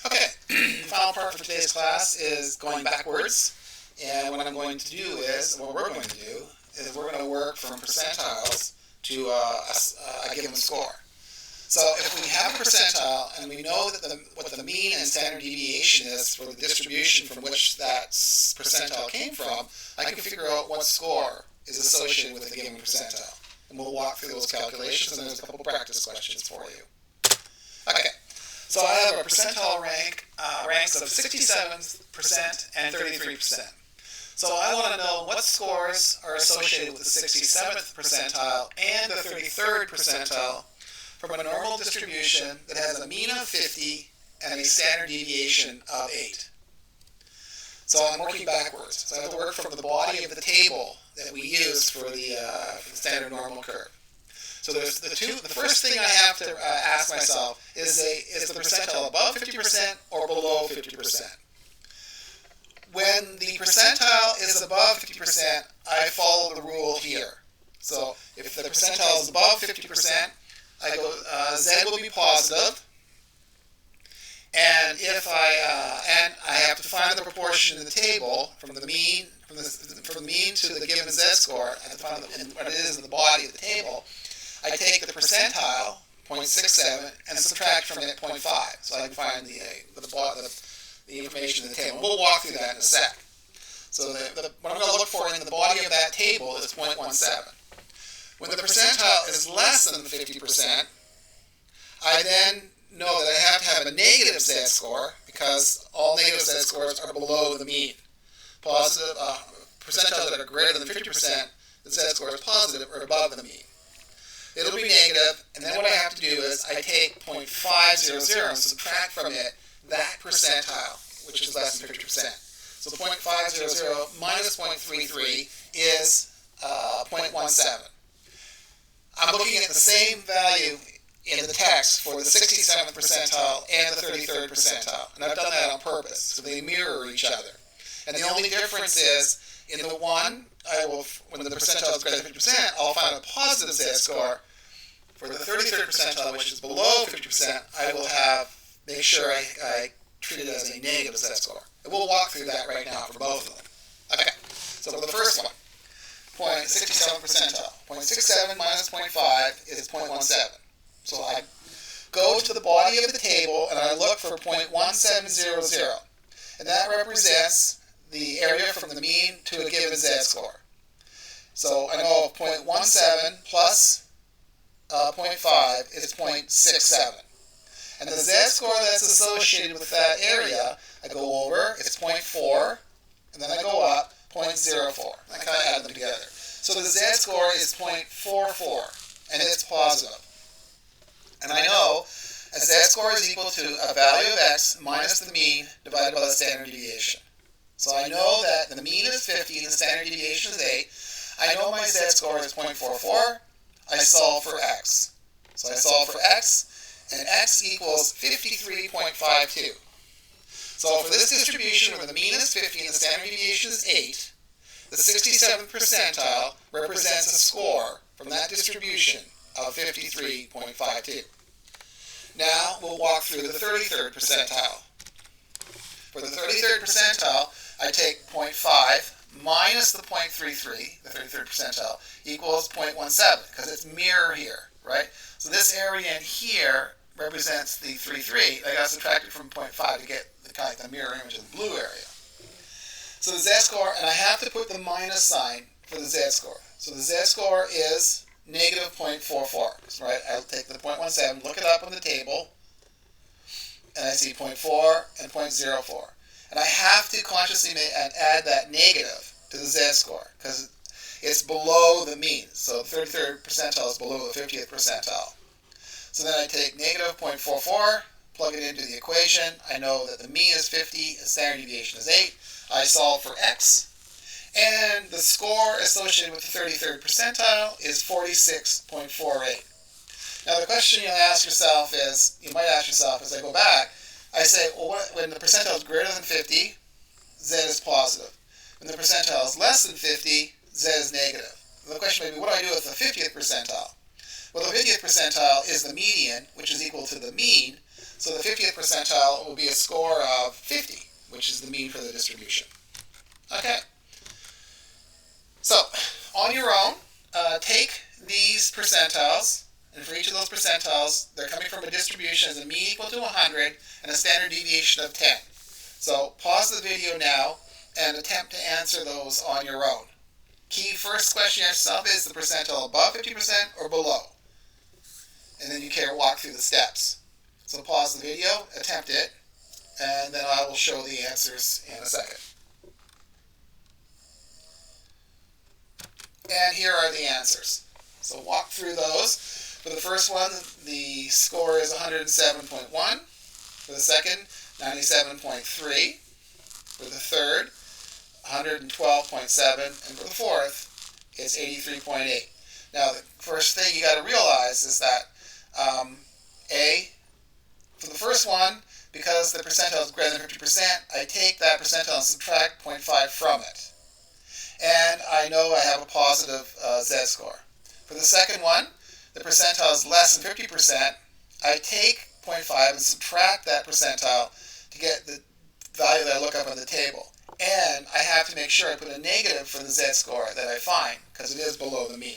Okay, the final part for today's class is going backwards. And what I'm going to do is, what we're going to do, is we're going to work from percentiles to a given score. So if we have a percentile and we know that what the mean and standard deviation is for the distribution from which that percentile came from, I can figure out what score is associated with a given percentile. And we'll walk through those calculations, and there's a couple practice questions for you. Okay, so I have a percentile ranks of 67% and 33%. So I want to know what scores are associated with the 67th percentile and the 33rd percentile from a normal distribution that has a mean of 50 and a standard deviation of 8. So I'm working backwards. So I have to work from the body of the table that we use for the standard normal curve. So there's the first thing I have to ask myself is the percentile above 50% or below 50%? When the percentile is above 50%, I follow the rule here. So if the percentile is above 50%, I go Z will be positive, and if I have to find the proportion in the table from the mean from the mean to the given Z score. I have to find what it is in the body of the table. I take the percentile 0.67 and subtract from it 0.5, so I can find the information in the table. We'll walk through that in a sec. So what I'm going to look for in the body of that table is 0.17. When the percentile is less than 50%, I then know that I have to have a negative Z score because all negative Z scores are below the mean. Positive percentiles that are greater than 50%, the Z score is positive or above the mean. It'll be negative, and then what I have to do is I take 0.500 and subtract from it that percentile, which is less than 50%. So 0.500 minus 0.33 is 0.17. I'm looking at the same value in the text for the 67th percentile and the 33rd percentile, and I've done that on purpose, so they mirror each other. And the only difference is, in the one, when the percentile is greater than 50%, I'll find a positive Z score. For the 33rd percentile, which is below 50%, I will make sure I treat it as a negative Z score. And we'll walk through that right now for both of them. Okay, so for the first one, 0.67 percentile. 0.67 minus 0.5 is 0.17. So I go to the body of the table and I look for 0.1700. And that represents the area from the mean to a given Z score. So I know 0.17 plus 0.5 is 0.67. And the Z score that's associated with that area, I go over, it's 0.4, and then I go up 0.04. I kind of add them together. So the Z score is 0.44, and it's positive. And I know a Z score is equal to a value of X minus the mean divided by the standard deviation. So I know that the mean is 50 and the standard deviation is 8. I know my Z score is 0.44. I solve for X. So I solve for X, and X equals 53.52. So for this distribution where the mean is 50 and the standard deviation is 8, the 67th percentile represents a score from that distribution of 53.52. Now we'll walk through the 33rd percentile. For the 33rd percentile, I take 0.5 minus the 0.33, the 33rd percentile, equals 0.17, because it's mirror here, right? So this area in here represents the 33. I got to subtract it from 0.5 to get the mirror image of the blue area. So the Z score, and I have to put the minus sign for the Z score. So the Z score is negative 0.44, right? I'll take the 0.17, look it up on the table, and I see 0.4 and 0.04. And I have to consciously add that negative to the Z score, because it's below the mean. So the 33rd percentile is below the 50th percentile. So then I take negative 0.44, plug it into the equation. I know that the mean is 50, the standard deviation is 8. I solve for X. And the score associated with the 33rd percentile is 46.48. Now the question you might ask yourself as I go back, I say, well, when the percentile is greater than 50, Z is positive. When the percentile is less than 50, Z is negative. And the question may be, what do I do with the 50th percentile? Well, the 50th percentile is the median, which is equal to the mean. So the 50th percentile will be a score of 50, which is the mean for the distribution. Okay. So, on your own, take these percentiles, and for each of those percentiles, they're coming from a distribution as a mean equal to 100 and a standard deviation of 10. So, pause the video now and attempt to answer those on your own. Key first question you ask yourself is the percentile above 50% or below? And then you can walk through the steps. So pause the video, attempt it, and then I will show the answers in a second. And here are the answers. So walk through those. For the first one, the score is 107.1. For the second, 97.3. For the third, 112.7. And for the fourth, it's 83.8. Now, the first thing you got to realize is that for the first one, because the percentile is greater than 50%, I take that percentile and subtract 0.5 from it. And I know I have a positive z-score. For the second one, the percentile is less than 50%. I take 0.5 and subtract that percentile to get the value that I look up on the table. And I have to make sure I put a negative for the z-score that I find, because it is below the mean.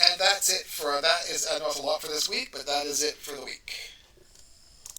And that's it for, that is, I know it's a lot for this week, but that is it for the week.